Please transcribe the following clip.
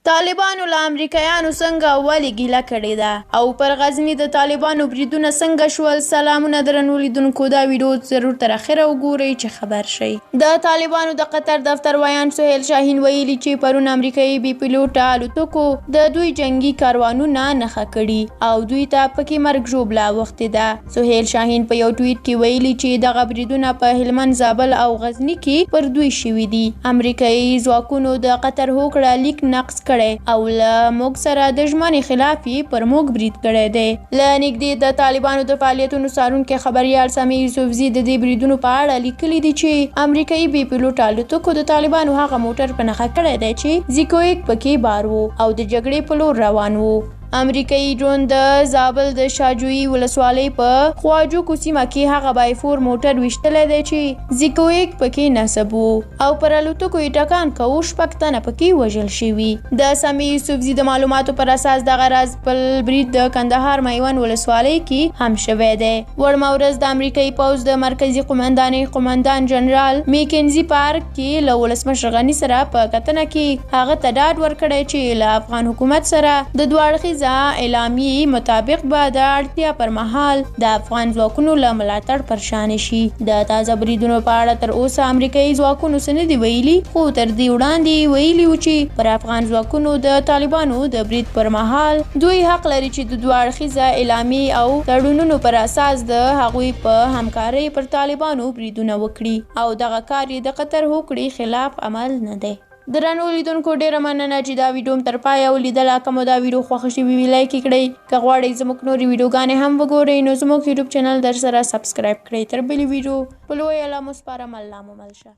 طالبانو له امریکایانو څنګه ولې ګیله کړې ده او پر غزني د طالبانو بریدونه څنګه شول؟ سلامونه درنو لیدونکو، دا ویډیو ضرور تر اخره وګورئ چې خبر شئ. د طالبانو د قطر دفتر ویان سهیل شاهین ویلي چې پرون امریکایي بي پیلوټه الوتکو د دوی جنگي کاروانونه نښه کړي او دوی ته پکې مرګ ژوبله اوښتې ده. سهیل شاهین په یو ټویټ کې ویلي چې دغه بریدونه په هلمند، زابل او غزني کې پر دوی شوي دي. امریکایي ځواکونو د قطر هوکړه لیک نقض کړی او له موږ سره د ژمنې خلاف یې پر موږ برید کړی دی. له نږدې د طالبانو د فعالیتونو څارونکي خبریال سامي یوسفزي د دې بریدونو په اړه لیکلي دي چې امریکایي بي پیلوټه الوتکو د طالبانو هغه موټر په نښه کړی دی چې زیکویک پکې بار و او د جګړې په لور روان و. امریکایي ډرون د زابل د شاجوی ولسوالۍ په خواجوکو سیمه کې هغه بایفور موټر ویشتلی دی چې زیکویک پکې نصب و او پر الوتکو یې ټکان کوو، 6 تنه پکې وژل شوي. د سامي یوسفزي د معلوماتو پر اساس دغه راز بل برید د کندهار میوند ولسوالۍ کې هم شوی دی. وړمه ورځ د امریکایي پوځ د مرکزي قومندانۍ قومندان جنرال میکنزي پارک کې له ولسمشر غني سره په کتنه کې هغه ته ډاډ ورکړی چې له افغان حکومت سره د دوه اړخیز اعلامیې مطابق به د اړتیا پر مهال د افغان ځواکونو له ملاتړ پرشان شي. د تازه بریدونو په اړه تر اوسه امریکایي ځواکونو څه نه دي ویلي، خو تر دې وړاندې ویلي و چې پر افغان ځواکونو د طالبانو د برید پر مهال دوی حق لري چې د دوه اړخیزه اعلامیې او تړونونو پر اساس د هغوی په همکارۍ پر طالبانو بریدونه وکړي او دغه کار یې د قطر هوکړې خلاف عمل نه دی. درنو لیدونکو، ډیره مننه چې دا ویډیو تر پایه ولیدله. که مو دا ویډیو خوښه شوې وي لایک یې کړئ. که غواړئ زموږ نورې ویډیوګانې هم وګورئ نو زموږ یوټیوب چینل در سره سبسکرایب کړئ. تر بلې ویډیو په لویه الله مو سپارم. الله مو مل شه.